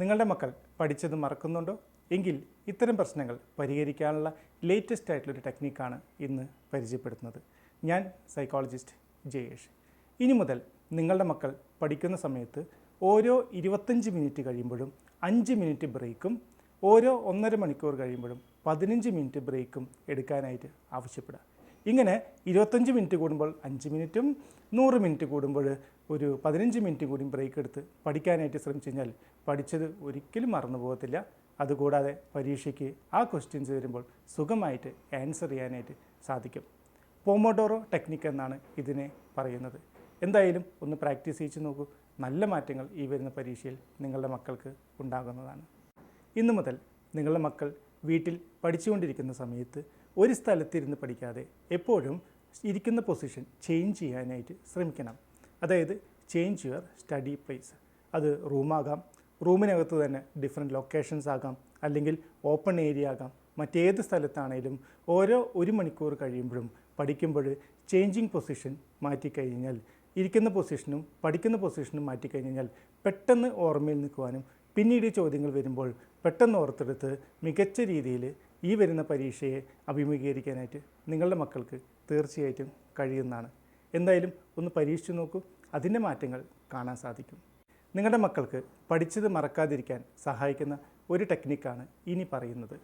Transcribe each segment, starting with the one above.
നിങ്ങളുടെ മക്കൾ പഠിച്ചത് മറക്കുന്നുണ്ടോ? എങ്കിൽ ഇത്തരം പ്രശ്നങ്ങൾ പരിഹരിക്കാനുള്ള ലേറ്റസ്റ്റ് ആയിട്ടുള്ളൊരു ടെക്നിക്കാണ് ഇന്ന് പരിചയപ്പെടുത്തുന്നത്. ഞാൻ സൈക്കോളജിസ്റ്റ് ജയേഷ്. ഇനി മുതൽ നിങ്ങളുടെ മക്കൾ പഠിക്കുന്ന സമയത്ത് ഓരോ 25 മിനിറ്റ് കഴിയുമ്പോഴും 5 മിനിറ്റ് ബ്രേക്കും ഓരോ 1.5 മണിക്കൂർ കഴിയുമ്പോഴും 15 മിനിറ്റ് ബ്രേക്കും എടുക്കാനായിട്ട് ആവശ്യപ്പെടുക. ഇങ്ങനെ 25 മിനിറ്റ് കൂടുമ്പോൾ 5 മിനിറ്റും 100 മിനിറ്റ് കൂടുമ്പോൾ ഒരു 15 മിനിറ്റ് കൂടി ബ്രേക്ക് എടുത്ത് പഠിക്കാനായിട്ട് ശ്രമിച്ചു കഴിഞ്ഞാൽ പഠിച്ചത് ഒരിക്കലും മറന്നു പോകത്തില്ല. അതുകൂടാതെ പരീക്ഷയ്ക്ക് ആ ക്വസ്റ്റ്യൻസ് വരുമ്പോൾ സുഖമായിട്ട് ആൻസർ ചെയ്യാനായിട്ട് സാധിക്കും. പോമോഡോറോ ടെക്നിക്ക് എന്നാണ് ഇതിനെ പറയുന്നത്. എന്തായാലും ഒന്ന് പ്രാക്ടീസ് ചെയ്ത് നോക്കൂ. നല്ല മാറ്റങ്ങൾ ഈ വരുന്ന പരീക്ഷയിൽ നിങ്ങളുടെ മക്കൾക്ക് ഉണ്ടാകുന്നതാണ്. ഇന്നു മുതൽ നിങ്ങളുടെ മക്കൾ വീട്ടിൽ പഠിച്ചുകൊണ്ടിരിക്കുന്ന സമയത്ത് ഒരു സ്ഥലത്തിരുന്ന് പഠിക്കാതെ എപ്പോഴും ഇരിക്കുന്ന പൊസിഷൻ ചേഞ്ച് ചെയ്യാനായിട്ട് ശ്രമിക്കണം. അതായത് ചേഞ്ച് യുവർ സ്റ്റഡി പ്ലേസ്. അത് റൂമാകാം, റൂമിനകത്ത് തന്നെ ഡിഫറെൻറ്റ് ലൊക്കേഷൻസ് ആകാം, അല്ലെങ്കിൽ ഓപ്പൺ ഏരിയ ആകാം. മറ്റേത് സ്ഥലത്താണേലും ഓരോ 1 മണിക്കൂർ കഴിയുമ്പോഴും പഠിക്കുമ്പോൾ ചേഞ്ചിങ് പൊസിഷൻ മാറ്റിക്കഴിഞ്ഞാൽ ഇരിക്കുന്ന പൊസിഷനും പഠിക്കുന്ന പൊസിഷനും മാറ്റിക്കഴിഞ്ഞാൽ പെട്ടെന്ന് ഓർമ്മയിൽ നിൽക്കുവാനും പിന്നീട് ചോദ്യങ്ങൾ വരുമ്പോൾ പെട്ടെന്ന് ഓർത്തെടുത്ത് മികച്ച രീതിയിൽ ഈ വരുന്ന പരീക്ഷയെ അഭിമുഖീകരിക്കാനായിട്ട് നിങ്ങളുടെ മക്കൾക്ക് തീർച്ചയായിട്ടും കഴിയുന്നതാണ്. എന്തായാലും ഒന്ന് പരീക്ഷിച്ചു നോക്കൂ. അതിൻ്റെ മാറ്റങ്ങൾ കാണാൻ സാധിക്കും. നിങ്ങളുടെ മക്കൾക്ക് പഠിച്ചത് മറക്കാതിരിക്കാൻ സഹായിക്കുന്ന ഒരു ടെക്നിക്കാണ് ഇനി പറയുന്നത്.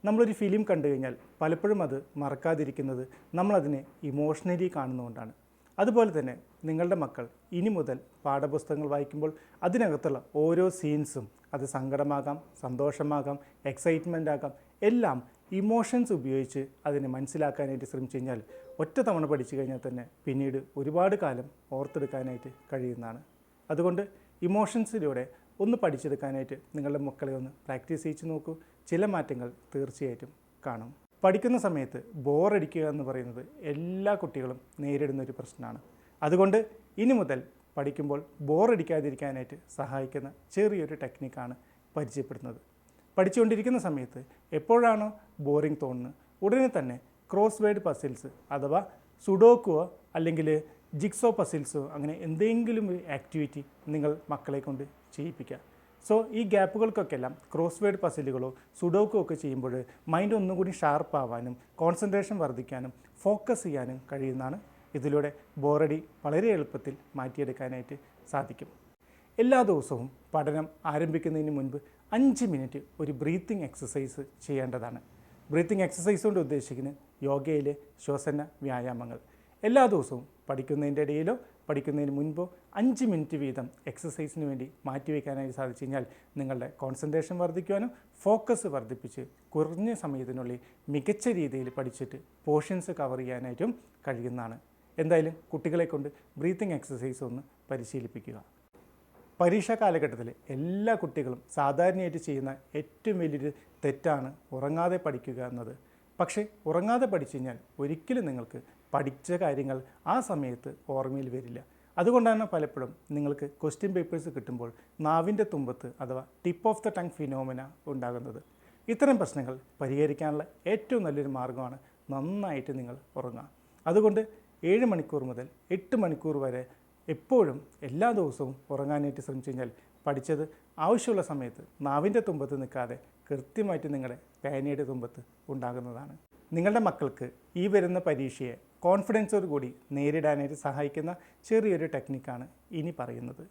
നമ്മളൊരു ഫിലിം കണ്ടു കഴിഞ്ഞാൽ പലപ്പോഴും അത് മറക്കാതിരിക്കുന്നത് നമ്മളതിനെ ഇമോഷണലി കാണുന്നതുകൊണ്ടാണ്. അതുപോലെ തന്നെ നിങ്ങളുടെ മക്കൾ ഇനി മുതൽ പാഠപുസ്തകങ്ങൾ വായിക്കുമ്പോൾ അതിനകത്തുള്ള ഓരോ സീൻസും, അത് സങ്കടമാകാം, സന്തോഷമാകാം, എക്സൈറ്റ്മെൻ്റ് ആകാം, എല്ലാം ഇമോഷൻസ് ഉപയോഗിച്ച് അതിനെ മനസ്സിലാക്കാനായിട്ട് ശ്രമിച്ചു കഴിഞ്ഞാൽ ഒറ്റ തവണ പഠിച്ചു കഴിഞ്ഞാൽ തന്നെ പിന്നീട് ഒരുപാട് കാലം ഓർത്തെടുക്കാനായിട്ട് കഴിയുന്നതാണ്. അതുകൊണ്ട് ഇമോഷൻസിലൂടെ ഒന്ന് പഠിച്ചെടുക്കാനായിട്ട് നിങ്ങളുടെ മക്കളെ ഒന്ന് പ്രാക്ടീസ് ചെയ്ത് നോക്കൂ. ചില മാറ്റങ്ങൾ തീർച്ചയായിട്ടും കാണും. പഠിക്കുന്ന സമയത്ത് ബോറടിക്കുക എന്ന് പറയുന്നത് എല്ലാ കുട്ടികളും നേരിടുന്ന ഒരു പ്രശ്നമാണ്. അതുകൊണ്ട് ഇനി മുതൽ പഠിക്കുമ്പോൾ ബോറടിക്കാതിരിക്കാനായിട്ട് സഹായിക്കുന്ന ചെറിയൊരു ടെക്നിക്കാണ് പരിചയപ്പെടുന്നത്. പഠിച്ചുകൊണ്ടിരിക്കുന്ന സമയത്ത് എപ്പോഴാണോ ബോറിംഗ് തോന്നുന്നത് ഉടനെ തന്നെ ക്രോസ് വേർഡ് പസിൽസ് അഥവാ സുഡോക്കുവോ അല്ലെങ്കിൽ ജിക്സോ പസിൽസോ അങ്ങനെ എന്തെങ്കിലും ഒരു ആക്ടിവിറ്റി നിങ്ങൾ മക്കളെ കൊണ്ട് ചെയ്യിപ്പിക്കുക. സോ ഈ ഗ്യാപ്പുകൾക്കൊക്കെല്ലാം ക്രോസ് വേർഡ് പസിലുകളോ സുഡോക്കോ ഒക്കെ ചെയ്യുമ്പോൾ മൈൻഡ് ഒന്നും കൂടി ഷാർപ്പാവാനും കോൺസെൻട്രേഷൻ വർദ്ധിക്കാനും ഫോക്കസ് ചെയ്യാനും കഴിയുന്നതാണ്. ഇതിലൂടെ ബോറടി വളരെ എളുപ്പത്തിൽ മാറ്റിയെടുക്കാനായിട്ട് സാധിക്കും. എല്ലാ ദിവസവും പഠനം ആരംഭിക്കുന്നതിന് മുൻപ് 5 മിനിറ്റ് ഒരു ബ്രീത്തിങ് എക്സസൈസ് ചെയ്യേണ്ടതാണ്. ബ്രീത്തിങ് എക്സസൈസ് കൊണ്ട് ഉദ്ദേശിക്കുന്നത് യോഗയിലെ ശ്വസന വ്യായാമങ്ങൾ. എല്ലാ ദിവസവും പഠിക്കുന്നതിൻ്റെ ഇടയിലോ പഠിക്കുന്നതിന് മുൻപോ 5 മിനിറ്റ് വീതം എക്സസൈസിന് വേണ്ടി മാറ്റിവെക്കാനായി സാധിച്ചു കഴിഞ്ഞാൽ നിങ്ങളുടെ കോൺസെൻട്രേഷൻ വർദ്ധിക്കുവാനും ഫോക്കസ് വർദ്ധിപ്പിച്ച് കുറഞ്ഞ സമയത്തിനുള്ളിൽ മികച്ച രീതിയിൽ പഠിച്ചിട്ട് പോർഷൻസ് കവർ ചെയ്യാനായിട്ടും കഴിയുന്നതാണ്. എന്തായാലും കുട്ടികളെ കൊണ്ട് ബ്രീത്തിങ് എക്സസൈസ് ഒന്ന് പരിശീലിപ്പിക്കുക. പരീക്ഷാ കാലഘട്ടത്തിൽ എല്ലാ കുട്ടികളും സാധാരണയായിട്ട് ചെയ്യുന്ന ഏറ്റവും വലിയൊരു തെറ്റാണ് ഉറങ്ങാതെ പഠിക്കുക എന്നത്. പക്ഷേ ഉറങ്ങാതെ പഠിച്ചു കഴിഞ്ഞാൽ ഒരിക്കലും നിങ്ങൾക്ക് പഠിച്ച കാര്യങ്ങൾ ആ സമയത്ത് ഓർമ്മയിൽ വരില്ല. അതുകൊണ്ടാണ് പലപ്പോഴും നിങ്ങൾക്ക് ക്വസ്റ്റ്യൻ പേപ്പേഴ്സ് കിട്ടുമ്പോൾ നാവിൻ്റെ തുമ്പത്ത് അഥവാ tip of the tongue phenomena ഉണ്ടാകുന്നത്. ഇത്തരം പ്രശ്നങ്ങൾ പരിഹരിക്കാനുള്ള ഏറ്റവും നല്ലൊരു മാർഗ്ഗമാണ് നന്നായിട്ട് നിങ്ങൾ ഉറങ്ങുക. അതുകൊണ്ട് 7 മണിക്കൂർ മുതൽ 8 മണിക്കൂർ വരെ എപ്പോഴും എല്ലാ ദിവസവും ഉറങ്ങാനായിട്ട് ശ്രമിച്ചു കഴിഞ്ഞാൽ പഠിച്ചത് ആവശ്യമുള്ള സമയത്ത് നാവിൻ്റെ തുമ്പത്ത് നിൽക്കാതെ കൃത്യമായിട്ട് നിങ്ങളുടെ പേനയുടെ തുമ്പത്ത് ഉണ്ടാകുന്നതാണ്. നിങ്ങളുടെ മക്കൾക്ക് ഈ വരുന്ന പരീക്ഷയെ കോൺഫിഡൻസോട് കൂടി നേരിടാനായിട്ട് സഹായിക്കുന്ന ചെറിയൊരു ടെക്നിക്കാണ് ഇനി പറയുന്നത്.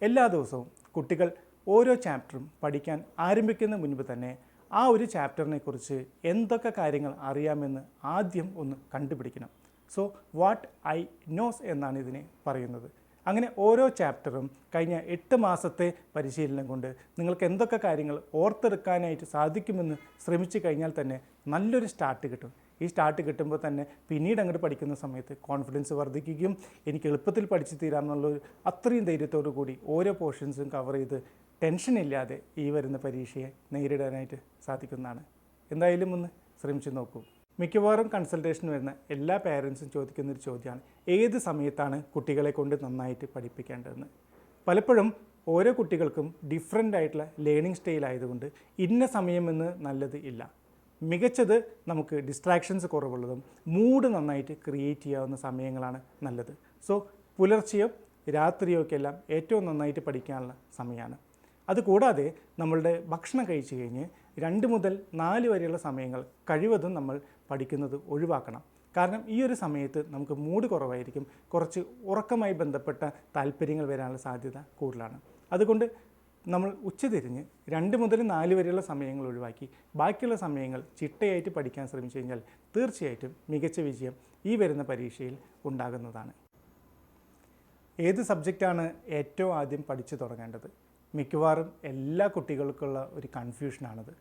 എല്ലാ ദിവസവും കുട്ടികൾ ഓരോ ചാപ്റ്ററും പഠിക്കാൻ ആരംഭിക്കുന്ന മുൻപ് തന്നെ ആ ഒരു ചാപ്റ്ററിനെ കുറിച്ച് എന്തൊക്കെ കാര്യങ്ങൾ അറിയാമെന്ന് ആദ്യം ഒന്ന് കണ്ടുപിടിക്കണം. സോ വാട്ട് ഐ നോസ് എന്നാണ് ഇതിനെ പറയുന്നത്. അങ്ങനെ ഓരോ ചാപ്റ്ററും കഴിഞ്ഞ 8 മാസത്തെ പരിശീലനം കൊണ്ട് നിങ്ങൾക്ക് എന്തൊക്കെ കാര്യങ്ങൾ ഓർത്തെടുക്കാനായിട്ട് സാധിക്കുമെന്ന് ശ്രമിച്ചു കഴിഞ്ഞാൽ തന്നെ നല്ലൊരു സ്റ്റാർട്ട് കിട്ടും. ഈ സ്റ്റാർട്ട് കിട്ടുമ്പോൾ തന്നെ പിന്നീട് അങ്ങോട്ട് പഠിക്കുന്ന സമയത്ത് കോൺഫിഡൻസ് വർദ്ധിക്കുകയും എനിക്ക് എളുപ്പത്തിൽ പഠിച്ചു തീരാമെന്നുള്ളൊരു അത്രയും ധൈര്യത്തോടു കൂടി ഓരോ പോർഷൻസും കവർ ചെയ്ത് ടെൻഷനില്ലാതെ ഈ വരുന്ന പരീക്ഷയെ നേരിടാനായിട്ട് സാധിക്കുന്നതാണ്. എന്തായാലും ഒന്ന് ശ്രമിച്ചു നോക്കൂ. മിക്കവാറും കൺസൾട്ടേഷന് വരുന്ന എല്ലാ പേരൻസും ചോദിക്കുന്നൊരു ചോദ്യമാണ് ഏത് സമയത്താണ് കുട്ടികളെ കൊണ്ട് നന്നായിട്ട് പഠിപ്പിക്കേണ്ടതെന്ന്. പലപ്പോഴും ഓരോ കുട്ടികൾക്കും ഡിഫറെൻ്റ് ആയിട്ടുള്ള ലേണിംഗ് സ്റ്റൈൽ ആയതുകൊണ്ട് ഇന്ന സമയമെന്ന് നല്ലത് ഇല്ല. മികച്ചത് നമുക്ക് ഡിസ്ട്രാക്ഷൻസ് കുറവുള്ളതും മൂഡ് നന്നായിട്ട് ക്രിയേറ്റ് ചെയ്യാവുന്ന സമയങ്ങളാണ് നല്ലത്. സോ പുലർച്ചെയോ രാത്രിയോ ഒക്കെ എല്ലാം ഏറ്റവും നന്നായിട്ട് പഠിക്കാനുള്ള സമയമാണ്. അതുകൂടാതെ നമ്മളുടെ ഭക്ഷണം കഴിച്ചു കഴിഞ്ഞ് 2 മുതൽ 4 വരെയുള്ള സമയങ്ങൾ കഴിവതും നമ്മൾ പഠിക്കുന്നത് ഒഴിവാക്കണം. കാരണം ഈ ഒരു സമയത്ത് നമുക്ക് മൂഡ് കുറവായിരിക്കും, കുറച്ച് ഉറക്കമായി ബന്ധപ്പെട്ട താല്പര്യങ്ങൾ വരാനുള്ള സാധ്യത കൂടുതലാണ്. അതുകൊണ്ട് നമ്മൾ ഉച്ചതിരിഞ്ഞ് 2 മുതൽ 4 വരെയുള്ള സമയങ്ങൾ ഒഴിവാക്കി ബാക്കിയുള്ള സമയങ്ങൾ ചിട്ടയായിട്ട് പഠിക്കാൻ ശ്രമിച്ചു കഴിഞ്ഞാൽ തീർച്ചയായിട്ടും മികച്ച വിജയം ഈ വരുന്ന പരീക്ഷയിൽ ഉണ്ടാകുന്നതാണ്. ഏത് സബ്ജക്റ്റാണ് ഏറ്റവും ആദ്യം പഠിച്ചു തുടങ്ങേണ്ടത്? മിക്കവാറും എല്ലാ കുട്ടികൾക്കുള്ള ഒരു കൺഫ്യൂഷനാണത്.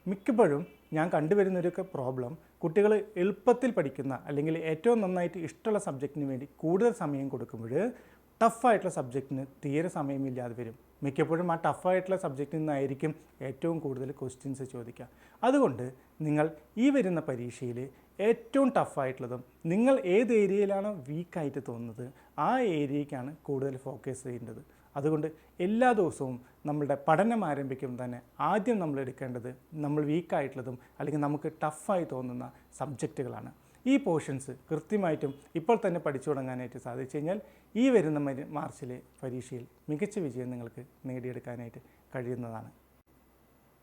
മിക്കപ്പോഴും ഞാൻ കണ്ടുവരുന്നൊരു പ്രോബ്ലം, കുട്ടികൾ എളുപ്പത്തിൽ പഠിക്കുന്ന അല്ലെങ്കിൽ ഏറ്റവും നന്നായിട്ട് ഇഷ്ടമുള്ള സബ്ജക്റ്റിന് വേണ്ടി കൂടുതൽ സമയം കൊടുക്കുമ്പോൾ ടഫായിട്ടുള്ള സബ്ജക്റ്റിന് തീരെ സമയമില്ലാതെ വരും. മിക്കപ്പോഴും ആ ടഫായിട്ടുള്ള സബ്ജക്റ്റിൽ നിന്നായിരിക്കും ഏറ്റവും കൂടുതൽ ക്വസ്റ്റ്യൻസ് ചോദിക്കുക. അതുകൊണ്ട് നിങ്ങൾ ഈ വരുന്ന പരീക്ഷയിൽ ഏറ്റവും ടഫായിട്ടുള്ളതും നിങ്ങൾ ഏത് ഏരിയയിലാണോ വീക്കായിട്ട് തോന്നുന്നത് ആ ഏരിയയ്ക്കാണ് കൂടുതൽ ഫോക്കസ് ചെയ്യേണ്ടത്. അതുകൊണ്ട് എല്ലാ ദിവസവും നമ്മളുടെ പഠനം ആരംഭിക്കുമ്പോൾ തന്നെ ആദ്യം നമ്മൾ എടുക്കേണ്ടത് നമ്മൾ വീക്കായിട്ടുള്ളതും അല്ലെങ്കിൽ നമുക്ക് ടഫായി തോന്നുന്ന സബ്ജക്റ്റുകളാണ്. ഈ പോർഷൻസ് കൃത്യമായിട്ടും ഇപ്പോൾ തന്നെ പഠിച്ചു തുടങ്ങാനായിട്ട് സാധിച്ചു കഴിഞ്ഞാൽ ഈ വരുന്ന മാർച്ചിലെ പരീക്ഷയിൽ മികച്ച വിജയം നിങ്ങൾക്ക് നേടിയെടുക്കാനായിട്ട് കഴിയുന്നതാണ്.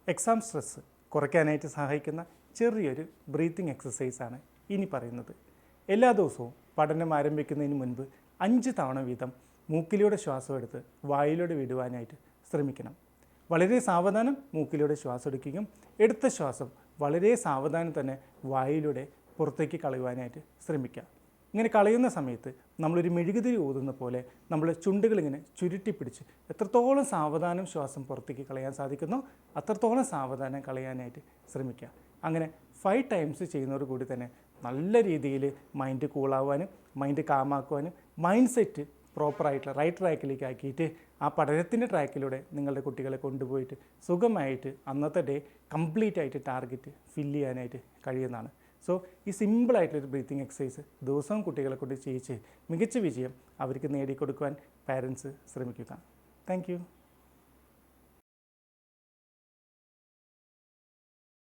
എക്സാം സ്ട്രെസ്സ് കുറയ്ക്കാനായിട്ട് സഹായിക്കുന്ന ചെറിയൊരു ബ്രീത്തിങ് എക്സസൈസാണ് ഇനി പറയുന്നത്. എല്ലാ ദിവസവും പഠനം ആരംഭിക്കുന്നതിന് മുൻപ് 5 തവണ വീതം മൂക്കിലൂടെ ശ്വാസം എടുത്ത് വായിലൂടെ വിടുവാനായിട്ട് ശ്രമിക്കണം. വളരെ സാവധാനം മൂക്കിലൂടെ ശ്വാസം എടുക്കുകയും എടുത്ത ശ്വാസം വളരെ സാവധാനം തന്നെ വായിലൂടെ പുറത്തേക്ക് കളയുവാനായിട്ട് ശ്രമിക്കുക. ഇങ്ങനെ കളയുന്ന സമയത്ത് നമ്മളൊരു മെഴുകുതിരി ഊതുന്ന പോലെ നമ്മൾ ചുണ്ടുകളിങ്ങനെ ചുരുട്ടിപ്പിടിച്ച് എത്രത്തോളം സാവധാനം ശ്വാസം പുറത്തേക്ക് കളയാൻ സാധിക്കുന്നോ അത്രത്തോളം സാവധാനം കളയാനായിട്ട് ശ്രമിക്കുക. അങ്ങനെ 5 ടൈംസ് ചെയ്യുന്നതോട് കൂടി തന്നെ നല്ല രീതിയിൽ മൈൻഡ് കൂളാവാനും മൈൻഡ് കാമാക്കുവാനും മൈൻഡ് സെറ്റ് പ്രോപ്പറായിട്ടുള്ള റൈറ്റ് ട്രാക്കിലേക്ക് ആക്കിയിട്ട് ആ പഠനത്തിൻ്റെ ട്രാക്കിലൂടെ നിങ്ങളുടെ കുട്ടികളെ കൊണ്ടുപോയിട്ട് സുഖമായിട്ട് അന്നത്തെ ഡേ കംപ്ലീറ്റ് ആയിട്ട് ടാർഗറ്റ് ഫില്ല് ചെയ്യാനായിട്ട് കഴിയുന്നതാണ്. സോ ഈ സിമ്പിളായിട്ടുള്ളൊരു ബ്രീത്തിങ് എക്സസൈസ് ദിവസവും കുട്ടികളെ കൊണ്ട് ചെയ്യിച്ച് മികച്ച വിജയം അവർക്ക് നേടിക്കൊടുക്കുവാൻ പാരൻസ് ശ്രമിക്കുക. Thank you.